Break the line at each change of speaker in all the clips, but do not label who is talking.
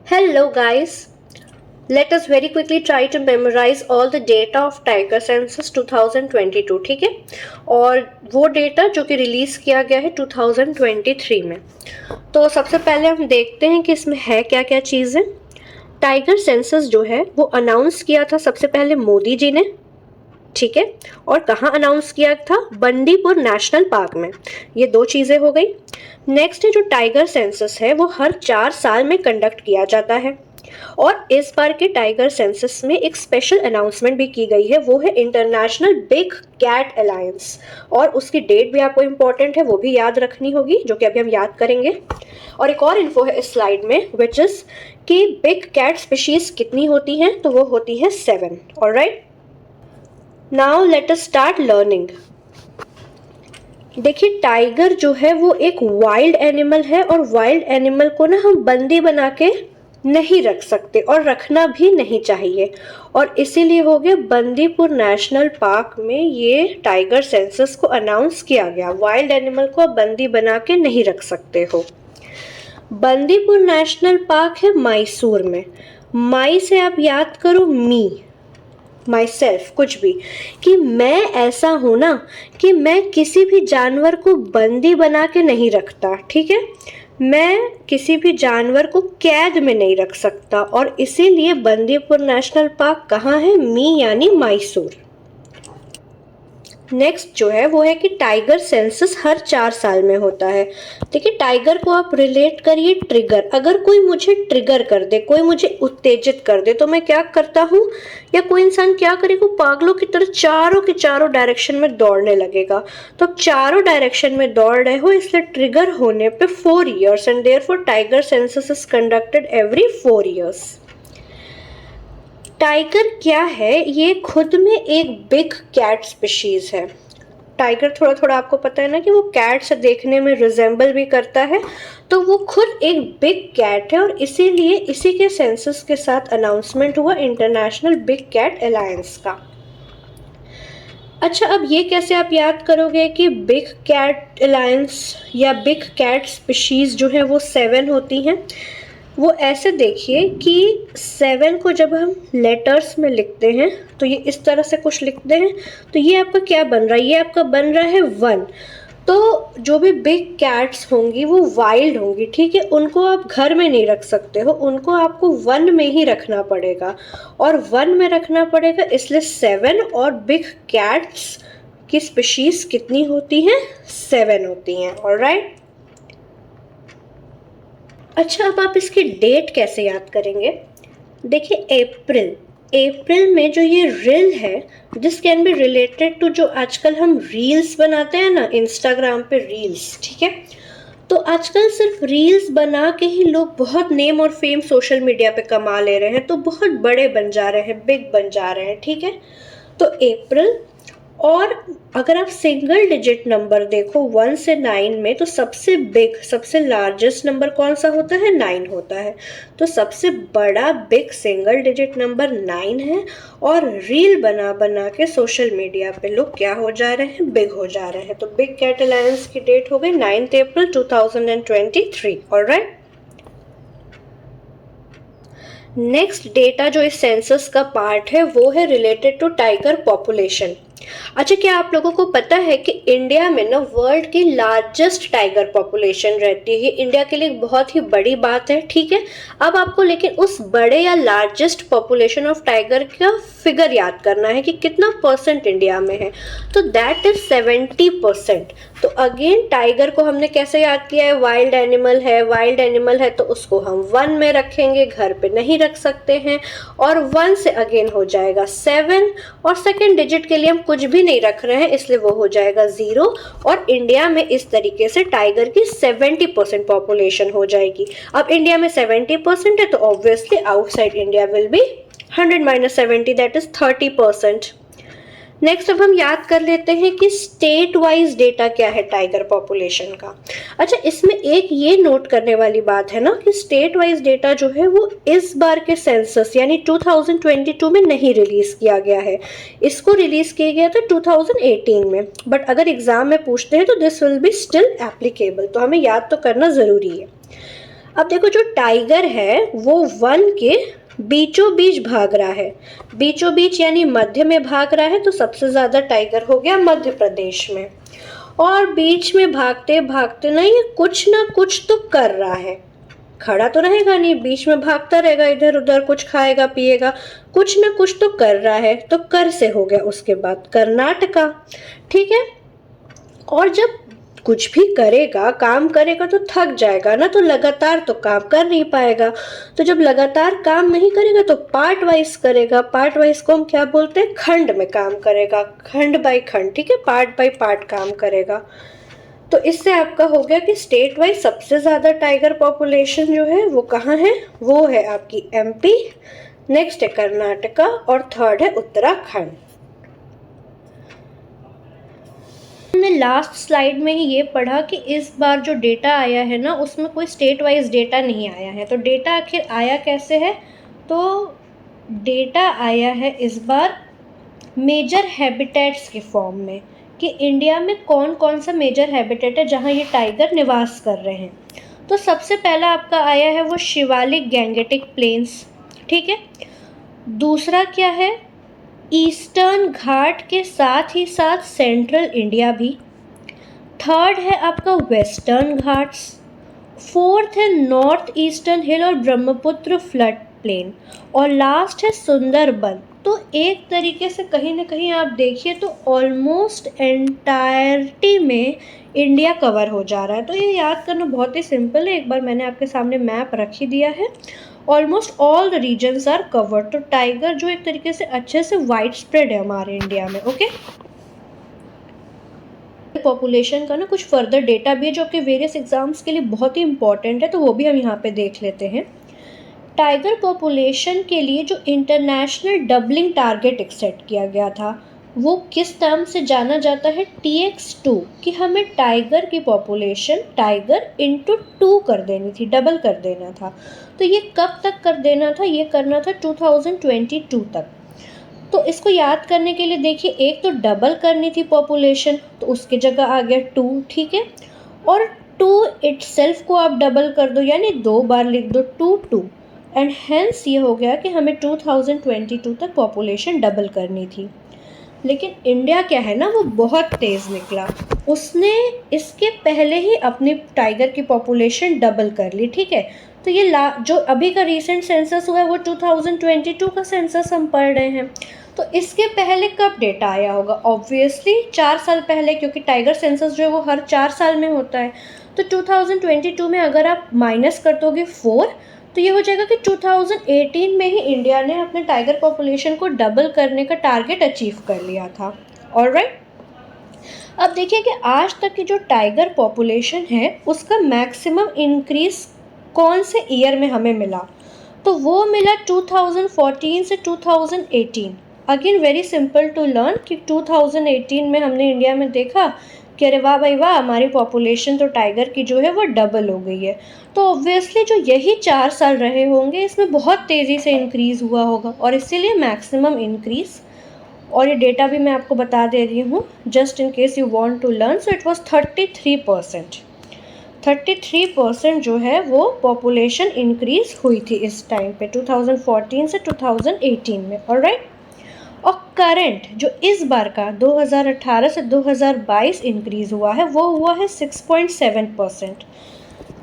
Hello guys, let us very quickly try to memorize all the data of Tiger Census 2022, ठीक है। और वो data जो कि रिलीज किया गया है 2023 में। तो सबसे पहले हम देखते हैं कि इसमें है क्या क्या चीज़ें। टाइगर सेंसस जो है वो अनाउंस किया था सबसे पहले मोदी जी ने, ठीक है। और कहाँ अनाउंस किया था? बंदीपुर नेशनल पार्क में। ये दो चीज़ें हो गई। नेक्स्ट है जो टाइगर सेंसस है वो हर 4 साल में कंडक्ट किया जाता है। और इस बार के टाइगर सेंसस में एक स्पेशल अनाउंसमेंट भी की गई है, वो है इंटरनेशनल बिग कैट अलायंस। और उसकी डेट भी आपको इंपॉर्टेंट है, वो भी याद रखनी होगी, जो कि अभी हम याद करेंगे। और एक और इन्फो है इस स्लाइड में, विच इज कि बिग कैट स्पीशीज कितनी होती हैं, तो वो होती है 7। Alright, now let us start learning. देखिए, टाइगर जो है वो एक वाइल्ड एनिमल है, और वाइल्ड एनिमल को ना हम बंदी बना के नहीं रख सकते और रखना भी नहीं चाहिए। और इसीलिए हो गया बंदीपुर नेशनल पार्क में ये टाइगर सेंसस को अनाउंस किया गया। वाइल्ड एनिमल को आप बंदी बना के नहीं रख सकते हो। बंदीपुर नेशनल पार्क है मैसूर में। माई से आप याद करो मी, माई सेल्फ, कुछ भी, कि मैं ऐसा हूं ना कि मैं किसी भी जानवर को बंदी बना के नहीं रखता, ठीक है। मैं किसी भी जानवर को कैद में नहीं रख सकता, और इसीलिए बंदीपुर नेशनल पार्क कहाँ है? मी यानी मैसूर। नेक्स्ट जो है वो है कि टाइगर सेंसस हर 4 साल में होता है। देखिए, टाइगर को आप रिलेट करिए ट्रिगर। अगर कोई मुझे ट्रिगर कर दे, कोई मुझे उत्तेजित कर दे, तो मैं क्या करता हूँ, या कोई इंसान क्या करेगा, पागलों की तरह चारों के चारों डायरेक्शन में दौड़ने लगेगा। तो आप चारों डायरेक्शन में दौड़ रहे हो, इसलिए ट्रिगर होने पे 4 years, and therefore tiger census is conducted every 4 years। Tiger क्या है? ये खुद में एक बिग कैट स्पीशीज है। टाइगर थोड़ा थोड़ा आपको पता है ना कि वो कैट से देखने में रिजेंबल भी करता है, तो वो खुद एक बिग कैट है, और इसीलिए इसी के सेंसस के साथ अनाउंसमेंट हुआ इंटरनेशनल बिग कैट अलायंस का। अच्छा, अब ये कैसे आप याद करोगे कि बिग कैट अलायंस या बिग कैट स्पीशीज जो है वो 7 होती हैं? वो ऐसे देखिए कि 7 को जब हम लेटर्स में लिखते हैं तो ये इस तरह से कुछ लिखते हैं, तो ये आपका क्या बन रहा है? ये आपका बन रहा है 1। तो जो भी बिग कैट्स होंगी वो वाइल्ड होंगी, ठीक है। उनको आप घर में नहीं रख सकते हो, उनको आपको वन में ही रखना पड़ेगा, और वन में रखना पड़ेगा, इसलिए 7। और बिग कैट्स की स्पीशीज कितनी होती हैं? 7 होती हैं। ऑलराइट, अच्छा, अब आप इसकी डेट कैसे याद करेंगे? देखिए, अप्रैल में जो ये रिल है, this can be related to जो आजकल हम रील्स बनाते हैं ना इंस्टाग्राम पे, रील्स, ठीक है। तो आजकल सिर्फ रील्स बना के ही लोग बहुत नेम और फेम सोशल मीडिया पे कमा ले रहे हैं, तो बहुत बड़े बन जा रहे हैं, बिग बन जा रहे हैं, ठीक है। तो अप्रैल, और अगर आप सिंगल डिजिट नंबर देखो 1 से 9 में, तो सबसे बिग, सबसे लार्जेस्ट नंबर कौन सा होता है? 9 होता है। तो सबसे बड़ा बिग सिंगल डिजिट नंबर 9 है, और रील बना बना के सोशल मीडिया पे लोग क्या हो जा रहे हैं? बिग हो जा रहे हैं। तो बिग कैट अलायंस की डेट हो गई 9 अप्रैल 2023। ऑलराइट, नेक्स्ट डेटा जो इस सेंसस का पार्ट है वो है रिलेटेड टू टाइगर पॉपुलेशन। अच्छा, क्या आप लोगों को पता है कि इंडिया में ना वर्ल्ड की लार्जेस्ट टाइगर पॉपुलेशन रहती है? ये इंडिया के लिए बहुत ही बड़ी बात है, ठीक है। अब आपको लेकिन उस बड़े या लार्जेस्ट पॉपुलेशन ऑफ टाइगर का फिगर याद करना है कि कितना परसेंट इंडिया में है, तो दैट इज 70%। तो अगेन टाइगर को हमने कैसे याद किया है? वाइल्ड एनिमल है, वाइल्ड एनिमल है तो उसको हम 1 में रखेंगे, घर पे नहीं रख सकते हैं, और 1 से अगेन हो जाएगा 7, और सेकेंड डिजिट के लिए हम कुछ भी नहीं रख रहे हैं, इसलिए वो हो जाएगा 0। और इंडिया में इस तरीके से टाइगर की 70% पॉपुलेशन हो जाएगी। अब इंडिया में 70% है, तो obviously outside India will be 100 - 70, that is 30%। Next, अब हम याद कर लेते हैं कि स्टेट वाइज डेटा क्या है टाइगर पॉपुलेशन का। अच्छा, इसमें एक ये नोट करने वाली बात है ना कि स्टेट वाइज डेटा जो है वो इस बार के सेंसस यानी 2022 में नहीं रिलीज किया गया है, इसको रिलीज किया गया था 2018 में। बट अगर एग्जाम में पूछते हैं तो this will be still applicable, तो हमें याद तो करना जरूरी है। अब देखो जो टाइगर है वो वन के बीचों बीच भाग रहा है, बीचों बीच यानी मध्य में भाग रहा है, तो सबसे ज्यादा टाइगर हो गया मध्य प्रदेश में। और बीच में भागते भागते ना ये कुछ ना कुछ तो कर रहा है, खड़ा तो रहेगा नहीं, बीच में भागता रहेगा, इधर उधर कुछ खाएगा पिएगा, कुछ ना कुछ तो कर रहा है, तो कर से हो गया उसके बाद कर्नाटका। ठीक है, और जब कुछ भी करेगा, काम करेगा तो थक जाएगा ना, तो लगातार तो काम कर नहीं पाएगा, तो जब लगातार काम नहीं करेगा तो पार्ट वाइज करेगा। पार्ट वाइज को हम क्या बोलते हैं, खंड में काम करेगा, खंड बाय खंड, ठीक है, पार्ट बाय पार्ट काम करेगा। तो इससे आपका हो गया कि स्टेट वाइज सबसे ज्यादा टाइगर पॉपुलेशन जो है वो कहाँ है, वो है आपकी एमपी, नेक्स्ट है कर्नाटका और थर्ड है उत्तराखंड। हमने लास्ट स्लाइड में ही ये पढ़ा कि इस बार जो डेटा आया है ना उसमें कोई स्टेट वाइज डेटा नहीं आया है। तो डेटा आखिर आया कैसे है, तो डेटा आया है इस बार मेजर हैबिटेट्स के फॉर्म में, कि इंडिया में कौन कौन सा मेजर हैबिटेट है जहाँ ये टाइगर निवास कर रहे हैं। तो सबसे पहला आपका आया है वो शिवालिक गैंगेटिक प्लेन्स, ठीक है। दूसरा क्या है, ईस्टर्न घाट के साथ ही साथ सेंट्रल इंडिया भी। थर्ड है आपका वेस्टर्न घाट्स। फोर्थ है नॉर्थ ईस्टर्न हिल और ब्रह्मपुत्र फ्लड प्लेन। और लास्ट है सुंदरबन। तो एक तरीके से कहीं ना कहीं आप देखिए तो ऑलमोस्ट एंटायरिटी में इंडिया कवर हो जा रहा है। तो ये याद करना बहुत ही सिंपल है, एक बार मैंने आपके सामने मैप रख ही दिया है। Almost all the reasons are covered. तो टाइगर जो एक तरीके से अच्छे से वाइड स्प्रेड है हमारे इंडिया में। ओके, पॉपुलेशन का ना कुछ फर्दर डेटा भी है जो आपके वेरियस एग्जाम्स के लिए बहुत ही इंपॉर्टेंट है, तो वो भी हम यहाँ पे देख लेते हैं। टाइगर पॉपुलेशन के लिए जो इंटरनेशनल डबलिंग टारगेट सेट किया गया था वो किस टर्म से जाना जाता है, TX2, कि हमें टाइगर की पॉपुलेशन टाइगर इंटू 2 कर देनी थी, डबल कर देना था। तो ये कब तक कर देना था, ये करना था 2022 तक। तो इसको याद करने के लिए देखिए, एक तो डबल करनी थी पॉपुलेशन, तो उसकी जगह आ गया 2, ठीक है। और 2 इटसेल्फ को आप डबल कर दो, यानी 2 बार लिख दो 2 एंड हेंस ये हो गया कि हमें 2022 तक पॉपुलेशन डबल करनी थी। लेकिन इंडिया क्या है ना, वो बहुत तेज़ निकला, उसने इसके पहले ही अपनी टाइगर की पॉपुलेशन डबल कर ली, ठीक है। तो ये जो अभी का रीसेंट सेंसस हुआ है वो 2022 का सेंसस हम पढ़ रहे हैं। तो इसके पहले कब डेटा आया होगा, ऑब्वियसली 4 साल पहले, क्योंकि टाइगर सेंसस जो है वो हर 4 साल में होता है। तो 2022 में अगर आप माइनस कर दोगे 4, तो ये हो जाएगा कि 2018 में ही इंडिया ने अपने टाइगर पॉपुलेशन को डबल करने का टारगेट अचीव कर लिया था। ऑलराइट, अब देखिए कि आज तक की जो टाइगर पॉपुलेशन है उसका मैक्सिमम इंक्रीज कौन से ईयर में हमें मिला, तो वो मिला 2014 से 2018। Again very simple to learn कि 2018 में हमने इंडिया में देखा कि अरे वाह भाई वाह, हमारी पॉपुलेशन तो टाइगर की जो है वो डबल हो गई है। तो ऑब्वियसली जो यही 4 साल रहे होंगे इसमें बहुत तेज़ी से इंक्रीज़ हुआ होगा और इसीलिए मैक्सिमम इंक्रीज़। और ये डेटा भी मैं आपको बता दे रही हूँ just in case you want to learn. So it was 33%। 33% जो है वो पॉपुलेशन इंक्रीज़ हुई थी इस टाइम पे 2014 से 2018 में। ऑलराइट, और करंट जो इस बार का 2018 से 2022 इंक्रीज़ हुआ है वो हुआ है 6.7%।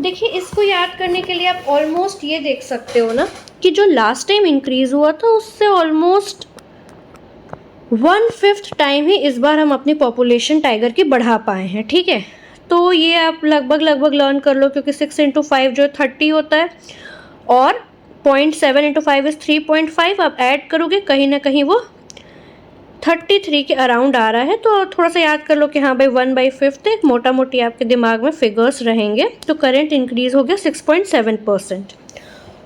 देखिए, इसको याद करने के लिए आप ऑलमोस्ट ये देख सकते हो ना कि जो लास्ट टाइम इंक्रीज़ हुआ था उससे ऑलमोस्ट 1/5 टाइम ही इस बार हम अपनी पॉपुलेशन टाइगर की बढ़ा पाए हैं, ठीक है। तो ये आप लगभग लर्न कर लो, क्योंकि 6 × 5 जो है 30 होता है और 0.7 × 5 इज़ 3.5। आप ऐड करोगे कहीं ना कहीं वो 33 के अराउंड आ रहा है। तो थोड़ा सा याद कर लो कि हाँ भाई 1/5 एक मोटा मोटी आपके दिमाग में फिगर्स रहेंगे। तो करंट इंक्रीज़ हो गया 6.7%।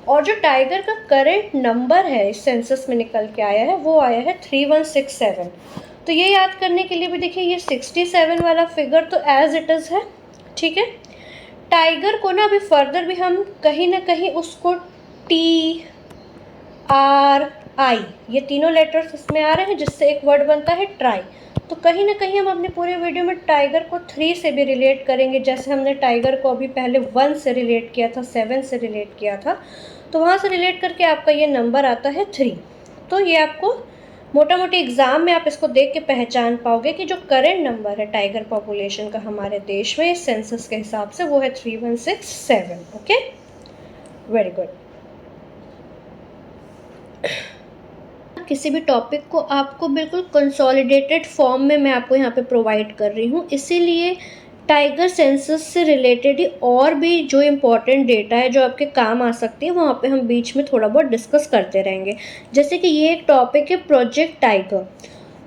और जो टाइगर का करंट नंबर है इस सेंसस में निकल के आया है वो आया है 3167। तो ये याद करने के लिए भी देखिए ये 67 वाला फिगर तो एज इट इज़ है, ठीक है। टाइगर को ना अभी फर्दर भी हम कहीं ना कहीं उसको TRI ये तीनों लेटर्स इसमें आ रहे हैं जिससे एक वर्ड बनता है ट्राई। तो कहीं ना कहीं हम अपने पूरे वीडियो में टाइगर को 3 से भी रिलेट करेंगे, जैसे हमने टाइगर को अभी पहले 1 से रिलेट किया था, 7 से रिलेट किया था, तो वहाँ से रिलेट करके आपका ये नंबर आता है 3। तो ये आपको मोटा मोटी एग्ज़ाम में आप इसको देख के पहचान पाओगे कि जो करेंट नंबर है टाइगर पॉपुलेशन का हमारे देश में इस सेंसस के हिसाब से वो है 3167। Okay, very good. किसी भी टॉपिक को आपको बिल्कुल कंसोलिडेटेड फॉर्म में मैं आपको यहाँ पे प्रोवाइड कर रही हूँ, इसीलिए टाइगर सेंसस से रिलेटेड ही और भी जो इम्पोर्टेंट डेटा है जो आपके काम आ सकती है वहाँ पे हम बीच में थोड़ा बहुत डिस्कस करते रहेंगे। जैसे कि ये एक टॉपिक है प्रोजेक्ट टाइगर।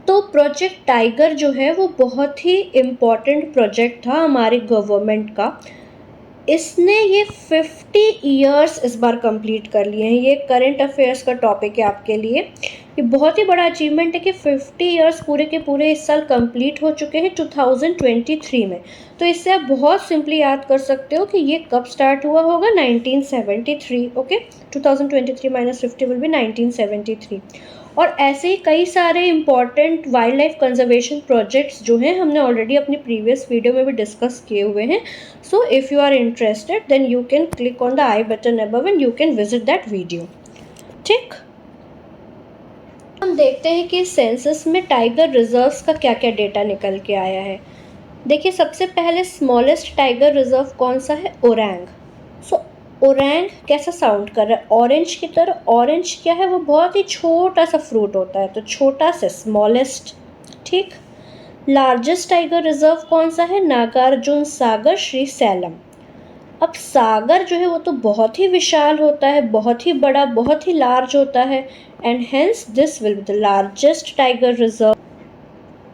तो प्रोजेक्ट टाइगर जो है वो बहुत ही इम्पॉर्टेंट प्रोजेक्ट था हमारी गवर्नमेंट का। इसने ये 50 ईयर्स इस बार कंप्लीट कर लिए हैं। ये करंट अफेयर्स का टॉपिक है आपके लिए। ये बहुत ही बड़ा अचीवमेंट है कि 50 ईयर्स पूरे के पूरे इस साल कंप्लीट हो चुके हैं 2023 में। तो इससे आप बहुत सिंपली याद कर सकते हो कि ये कब स्टार्ट हुआ होगा, 1973। Okay, 2023 minus 50 will be 1973। और ऐसे ही कई सारे important wild life conservation projects जो हैं हमने ऑलरेडी अपनी प्रीवियस वीडियो में भी डिस्कस किए हुए हैं। So if you are interested then you can click on the I button above and you can visit that video. ठीक, हम देखते हैं कि सेंसस में टाइगर रिजर्व्स का क्या क्या डेटा निकल के आया है। देखिए, सबसे पहले स्मॉलेस्ट टाइगर रिजर्व कौन सा है, ओरैंग। सो ओरैंग कैसा साउंड कर रहा है, ऑरेंज की तरह। ऑरेंज क्या है, वो बहुत ही छोटा सा फ्रूट होता है, तो छोटा से स्मॉलेस्ट। ठीक, लार्जेस्ट टाइगर रिजर्व कौन सा है, नागार्जुन सागर श्री सैलम। अब सागर जो है वो तो बहुत ही विशाल होता है, बहुत ही बड़ा, बहुत ही लार्ज होता है, and hence this will be the largest tiger reserve.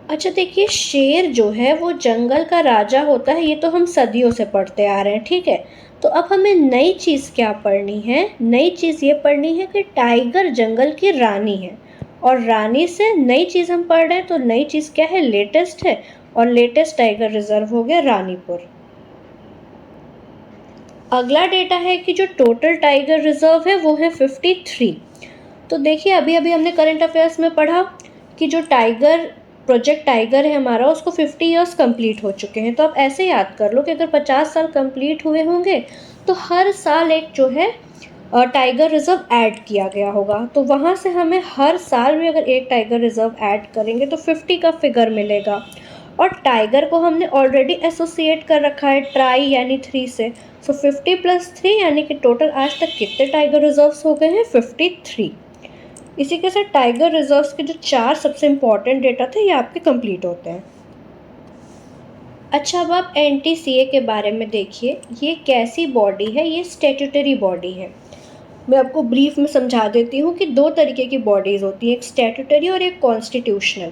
अच्छा देखिए, शेर जो है वो जंगल का राजा होता है, ये तो हम सदियों से पढ़ते आ रहे हैं। ठीक है, तो अब हमें नई चीज़ क्या पढ़नी है, नई चीज़ ये पढ़नी है कि टाइगर जंगल की रानी है। और रानी से नई चीज़ हम पढ़ रहे हैं, तो नई चीज़ क्या है, लेटेस्ट है। और लेटेस्ट टाइगर रिजर्व हो गया रानीपुर। अगला डेटा है कि जो टोटल टाइगर रिजर्व है वो है 53। तो देखिए, अभी अभी हमने करंट अफेयर्स में पढ़ा कि जो टाइगर प्रोजेक्ट टाइगर है हमारा, उसको 50 ईयर्स कंप्लीट हो चुके हैं। तो आप ऐसे याद कर लो कि अगर 50 साल कंप्लीट हुए होंगे तो हर साल एक जो है टाइगर रिजर्व ऐड किया गया होगा। तो वहाँ से हमें हर साल में अगर एक टाइगर रिजर्व ऐड करेंगे तो 50 का फिगर मिलेगा। और टाइगर को हमने ऑलरेडी एसोसिएट कर रखा है ट्राई यानी 3 से। सो 50 + 3 यानी कि टोटल आज तक कितने टाइगर रिजर्व्स हो गए हैं, 53। इसी के साथ टाइगर रिजर्व्स के जो 4 सबसे इम्पॉर्टेंट डेटा थे ये आपके कंप्लीट होते हैं। अच्छा, अब आप NTCA के बारे में देखिए। ये कैसी बॉडी है, ये स्टैट्यूटरी बॉडी है। मैं आपको ब्रीफ में समझा देती हूँ कि 2 तरीके की बॉडीज़ होती हैं, एक स्टैट्यूटरी और एक कॉन्स्टिट्यूशनल।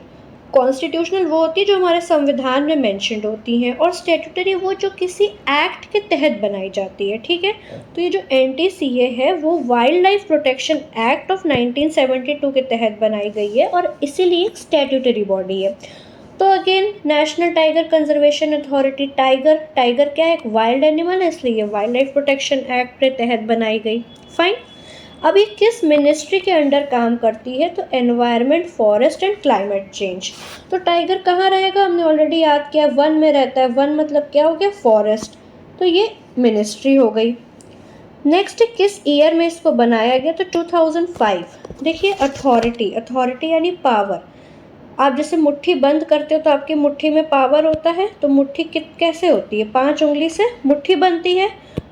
कॉन्स्टिट्यूशनल वो होती है जो हमारे संविधान में मेंशन्ड होती हैं, और स्टैट्यूटरी वो जो किसी एक्ट के तहत बनाई जाती है। ठीक है, तो ये जो NTCA है वो wild life protection act of 1972 के तहत बनाई गई है, और इसीलिए एक स्टैट्यूटरी बॉडी है। तो again, national tiger conservation authority, tiger tiger क्या है, एक वाइल्ड एनिमल है, इसलिए वाइल्ड लाइफ प्रोटेक्शन एक्ट के तहत बनाई गई। फाइन, अब ये किस मिनिस्ट्री के अंडर काम करती है, तो environment, forest and climate change. तो टाइगर कहाँ रहेगा, हमने ऑलरेडी याद किया, वन में रहता है। वन मतलब क्या हो गया, फॉरेस्ट। तो ये मिनिस्ट्री हो गई। नेक्स्ट, किस ईयर में इसको बनाया गया, तो 2005। देखिए, अथॉरिटी, अथॉरिटी यानी पावर। आप जैसे मुट्ठी बंद करते हो तो आपकी मुट्ठी में पावर होता है, तो मुट्ठी कैसे होती है, 5 उंगली से मुट्ठी बनती है,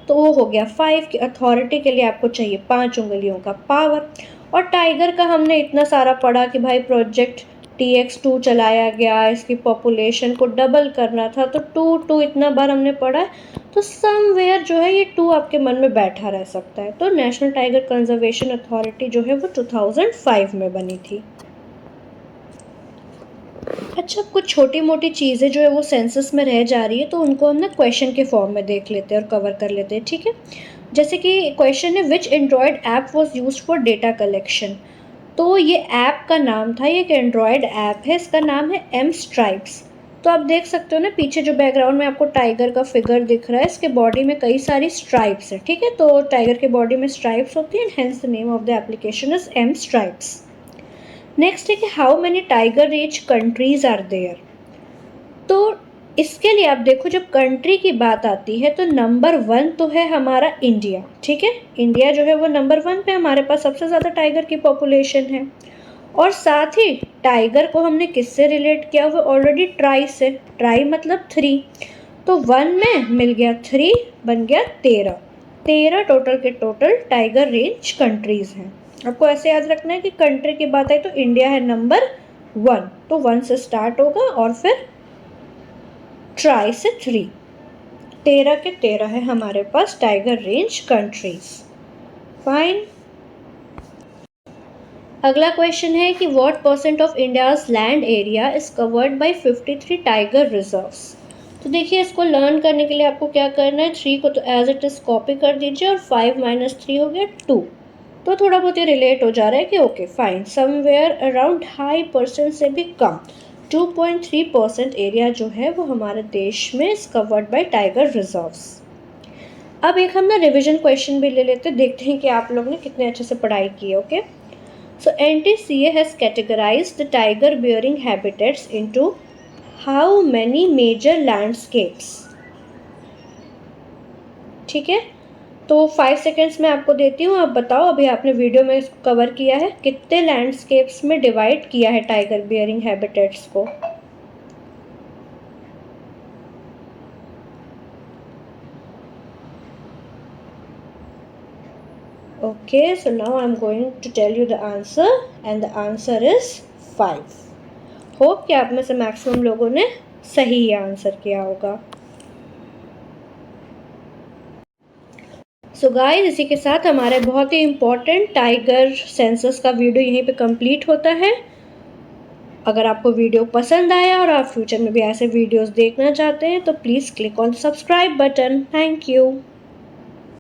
तो वो हो गया 5 की अथॉरिटी के लिए आपको चाहिए 5 उंगलियों का पावर। और टाइगर का हमने इतना सारा पढ़ा कि भाई प्रोजेक्ट TX2 चलाया गया, इसकी पॉपुलेशन को डबल करना था, तो 2 इतना बार हमने पढ़ा है, तो समवेयर जो है ये 2 आपके मन में बैठा रह सकता है। तो नेशनल टाइगर कंजर्वेशन अथॉरिटी जो है वो 2005 में बनी थी। अच्छा, कुछ छोटी मोटी चीज़ें जो है वो सेंसस में रह जा रही है, तो उनको हम ना क्वेश्चन के फॉर्म में देख लेते हैं और कवर कर लेते हैं। ठीक है, जैसे कि क्वेश्चन है, which android app was use for data collection. तो ये ऐप का नाम था, ये एक एंड्रॉयड ऐप है, इसका नाम है mStripes। तो आप देख सकते हो ना, पीछे जो बैकग्राउंड में आपको टाइगर का फिगर दिख रहा है, इसके बॉडी में कई सारी स्ट्राइप्स है। ठीक है, तो टाइगर के बॉडी में स्ट्राइप्स होती है, hence the name of the application is mStripes। Next है कि how many tiger rich countries are there. तो इसके लिए आप देखो, जब कंट्री की बात आती है तो नंबर 1 तो है हमारा इंडिया, ठीक है। इंडिया जो है वो नंबर 1 पे, हमारे पास सबसे ज़्यादा टाइगर की पॉपुलेशन है। और साथ ही टाइगर को हमने किससे रिलेट किया हुआ ऑलरेडी? ट्राई से। ट्राई मतलब 3, तो 1 में मिल गया 3, बन गया 13। 13 टोटल के टोटल टाइगर रेंज कंट्रीज हैं। आपको ऐसे याद रखना है कि कंट्री की बात आई तो इंडिया है नंबर 1, तो 1 से स्टार्ट होगा और फिर ट्राई से 3। 13 के 13 है हमारे पास टाइगर रेंज कंट्रीज। फाइन। अगला क्वेश्चन है कि what percent of India's land area is covered by 53 tiger reserves. तो देखिए, इसको लर्न करने के लिए आपको क्या करना है, 3 को तो एज इट इज कॉपी कर दीजिए और 5 माइनस 3 हो गया 2। तो थोड़ा बहुत ये रिलेट हो जा रहा है कि okay fine, somewhere around high percent से भी कम 2.3% एरिया जो है वो हमारे देश में is covered by Tiger reserves. अब एक हम ना रिविजन क्वेश्चन भी ले लेते हैं, देखते हैं कि आप लोग ने कितने अच्छे से पढ़ाई की है। Okay, so NTCA has categorized the tiger bearing habitats into how many major landscapes? ठीक है, तो 5 सेकेंड्स में आपको देती हूँ, आप बताओ अभी आपने वीडियो में इसको कवर किया है, कितने लैंडस्केप्स में डिवाइड किया है टाइगर बियरिंग हैबिटेट्स को? Okay, so now I'm going to tell you the answer and the answer is 5. Hope कि आप में से मैक्सिमम लोगों ने सही आंसर किया होगा। सो गाइस, इसी के साथ हमारे बहुत ही इम्पोर्टेंट टाइगर सेंसस का वीडियो यहीं पे कंप्लीट होता है। अगर आपको वीडियो पसंद आया और आप फ्यूचर में भी ऐसे वीडियोस देखना चाहते हैं तो please click on subscribe button. Thank you.